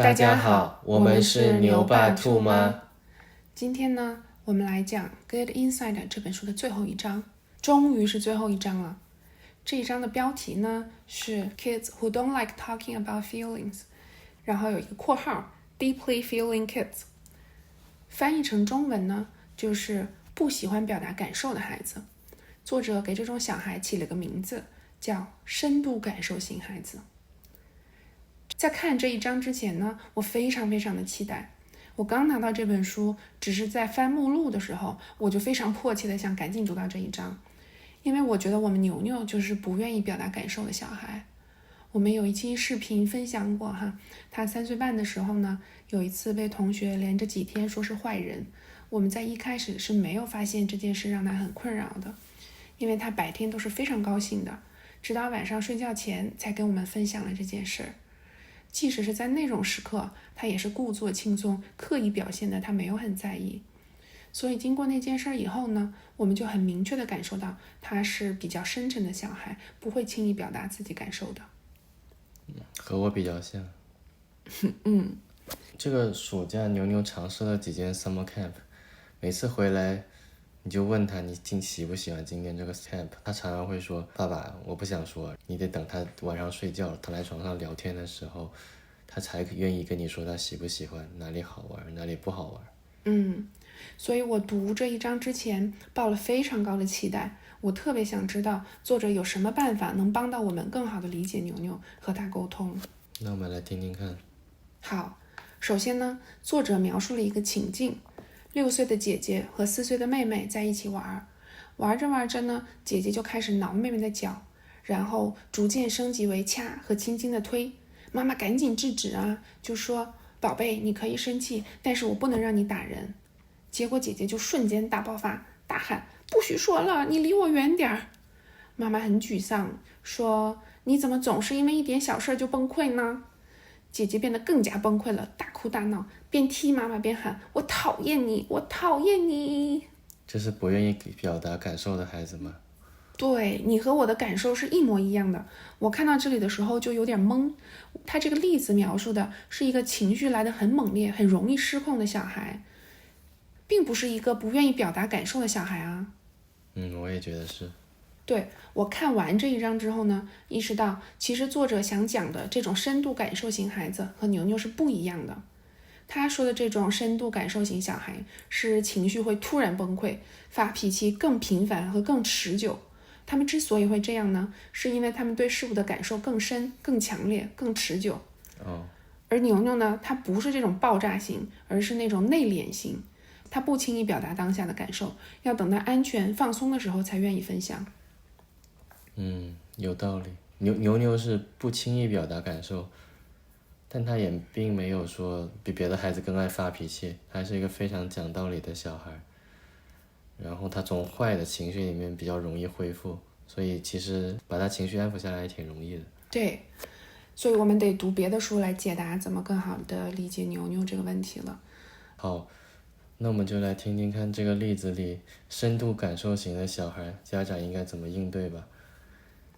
大家好，我们是牛爸兔妈。今天呢，我们来讲《Good Inside》这本书的最后一章，终于是最后一章了。这一章的标题呢是 Kids who don't like talking about feelings， 然后有一个括号 Deeply feeling kids， 翻译成中文呢就是不喜欢表达感受的孩子。作者给这种小孩起了个名字，叫深度感受型孩子。在看这一章之前呢，我非常的期待。我刚拿到这本书，只是在翻目录的时候，我就非常迫切的想赶紧读到这一章，因为我觉得我们牛牛就是不愿意表达感受的小孩。我们有一期视频分享过哈，他3岁半的时候呢，有一次被同学连着几天说是坏人。我们在一开始是没有发现这件事让他很困扰的，因为他白天都是非常高兴的，直到晚上睡觉前才跟我们分享了这件事。即使是在那种时刻，他也是故作轻松，刻意表现的他没有很在意。所以经过那件事以后呢，我们就很明确的感受到他是比较深沉的小孩，不会轻易表达自己感受的。和我比较像。这个暑假牛牛尝试了几间 summer camp， 每次回来你就问他你喜不喜欢今天这个 camp， 他常常会说爸爸我不想说，你得等他晚上睡觉躺在床上聊天的时候，他才愿意跟你说他喜不喜欢，哪里好玩哪里不好玩。所以我读这一章之前抱了非常高的期待，我特别想知道作者有什么办法能帮到我们更好的理解牛牛，和他沟通。那我们来听听看。好，首先呢，作者描述了一个情境，6岁的姐姐和4岁的妹妹在一起玩，玩着玩着呢，姐姐就开始挠妹妹的脚，然后逐渐升级为掐和轻轻的推。妈妈赶紧制止啊，就说宝贝，你可以生气，但是我不能让你打人。结果姐姐就瞬间大爆发，大喊不许说了，你离我远点儿。妈妈很沮丧，说你怎么总是因为一点小事就崩溃呢？姐姐变得更加崩溃了，大哭大闹，边踢妈妈边喊我讨厌你，我讨厌你。这是不愿意表达感受的孩子吗？对，你和我的感受是一模一样的。我看到这里的时候就有点懵，他这个例子描述的是一个情绪来得很猛烈，很容易失控的小孩，并不是一个不愿意表达感受的小孩啊。我也觉得是。对，我看完这一章之后呢，意识到其实作者想讲的这种深度感受型孩子和牛牛是不一样的。他说的这种深度感受型小孩是情绪会突然崩溃，发脾气更频繁和更持久。他们之所以会这样呢，是因为他们对事物的感受更深、更强烈、更持久。而牛牛呢，他不是这种爆炸型，而是那种内敛型。他不轻易表达当下的感受，要等到安全放松的时候才愿意分享。有道理。牛是不轻易表达感受，但他也并没有说比别的孩子更爱发脾气，他是一个非常讲道理的小孩。然后他从坏的情绪里面比较容易恢复，所以其实把他情绪安抚下来也挺容易的。对，所以我们得读别的书来解答怎么更好的理解牛牛这个问题了。好，那我们就来听听看这个例子里深度感受型的小孩，家长应该怎么应对吧。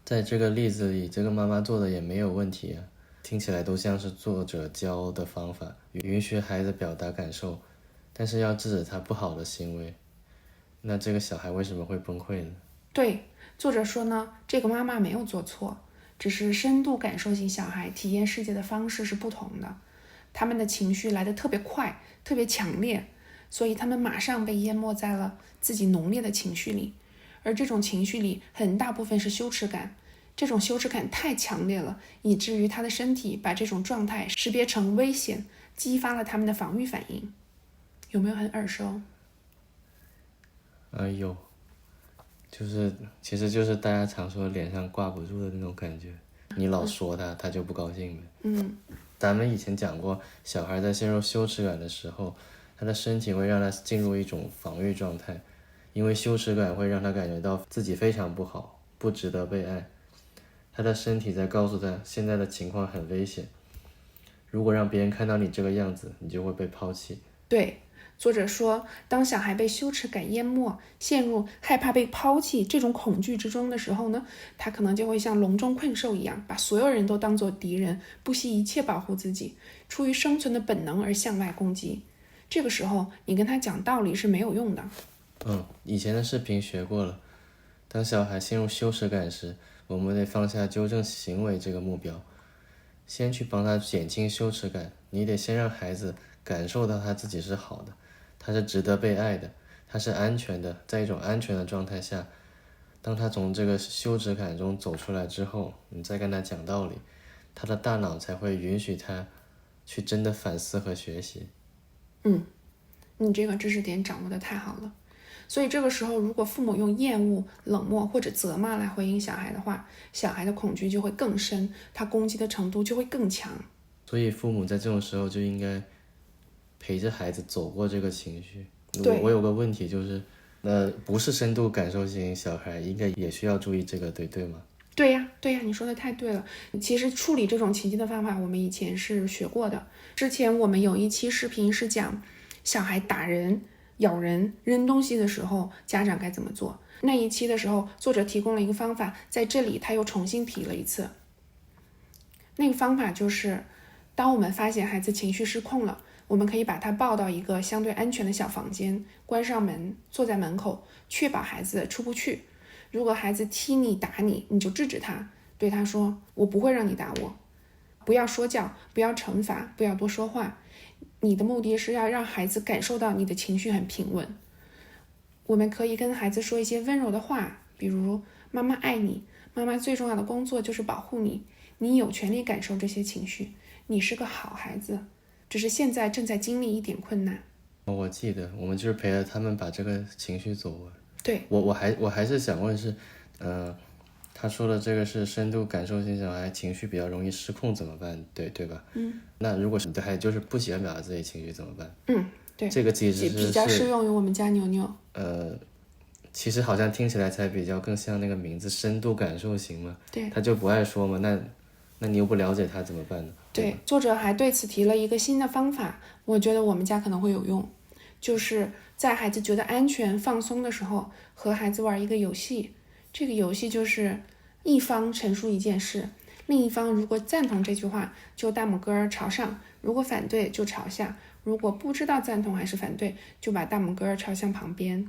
在这个例子里，这个妈妈做的也没有问题啊，听起来都像是作者教的方法，允许孩子表达感受，但是要制止他不好的行为。那这个小孩为什么会崩溃呢？对，作者说呢，这个妈妈没有做错，只是深度感受型小孩体验世界的方式是不同的，他们的情绪来得特别快，特别强烈，所以他们马上被淹没在了自己浓烈的情绪里，而这种情绪里很大部分是羞耻感，这种羞耻感太强烈了，以至于他的身体把这种状态识别成危险，激发了他们的防御反应。有没有很耳熟？有，其实就是大家常说脸上挂不住的那种感觉，你老说他就不高兴呗。咱们以前讲过，小孩在陷入羞耻感的时候，他的身体会让他进入一种防御状态，因为羞耻感会让他感觉到自己非常不好，不值得被爱。他的身体在告诉他现在的情况很危险，如果让别人看到你这个样子，你就会被抛弃。对，作者说，当小孩被羞耻感淹没，陷入害怕被抛弃这种恐惧之中的时候呢，他可能就会像笼中困兽一样，把所有人都当作敌人，不惜一切保护自己，出于生存的本能而向外攻击。这个时候，你跟他讲道理是没有用的。以前的视频学过了。当小孩陷入羞耻感时，我们得放下纠正行为这个目标，先去帮他减轻羞耻感。你得先让孩子感受到他自己是好的，他是值得被爱的，他是安全的，在一种安全的状态下，当他从这个羞耻感中走出来之后，你再跟他讲道理，他的大脑才会允许他去真的反思和学习。你这个知识点掌握的太好了。所以这个时候，如果父母用厌恶、冷漠或者责骂来回应小孩的话，小孩的恐惧就会更深，他攻击的程度就会更强。所以父母在这种时候就应该陪着孩子走过这个情绪。我有个问题就是，不是深度感受型小孩应该也需要注意这个，对吗？对呀，你说的太对了。其实处理这种情境的方法，我们以前是学过的。之前我们有一期视频是讲小孩打人、咬人、扔东西的时候，家长该怎么做。那一期的时候，作者提供了一个方法，在这里他又重新提了一次。那个方法就是，当我们发现孩子情绪失控了，我们可以把他抱到一个相对安全的小房间，关上门，坐在门口，确保孩子出不去。如果孩子踢你打你，你就制止他，对他说，我不会让你打我。不要说教，不要惩罚，不要多说话。你的目的是要让孩子感受到你的情绪很平稳。我们可以跟孩子说一些温柔的话，比如妈妈爱你，妈妈最重要的工作就是保护你，你有权利感受这些情绪，你是个好孩子，只是现在正在经历一点困难。我记得我们就是陪着他们把这个情绪走完。对，我还是想问是，他说的这个是深度感受型小孩情绪比较容易失控怎么办？对吧？那如果是还就是不喜欢表达自己情绪怎么办？对，这个其实是比较适用于我们家牛牛。其实好像听起来才比较更像那个名字深度感受型嘛。对，他就不爱说嘛，那你又不了解他怎么办呢？对，作者还对此提了一个新的方法，我觉得我们家可能会有用，就是在孩子觉得安全放松的时候，和孩子玩一个游戏。这个游戏就是一方陈述一件事，另一方如果赞同这句话，就大拇哥朝上；如果反对，就朝下；如果不知道赞同还是反对，就把大拇哥朝向旁边。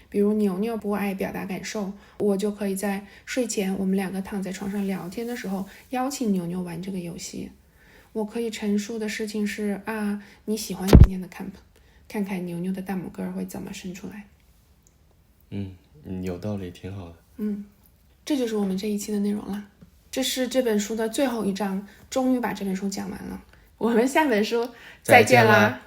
比如牛牛不爱表达感受，我就可以在睡前我们两个躺在床上聊天的时候，邀请牛牛玩这个游戏。我可以陈述的事情是你喜欢今天的 camp， 看看牛牛的大拇哥会怎么伸出来。有道理，挺好的。这就是我们这一期的内容了。这是这本书的最后一章，终于把这本书讲完了。我们下本书再见啦。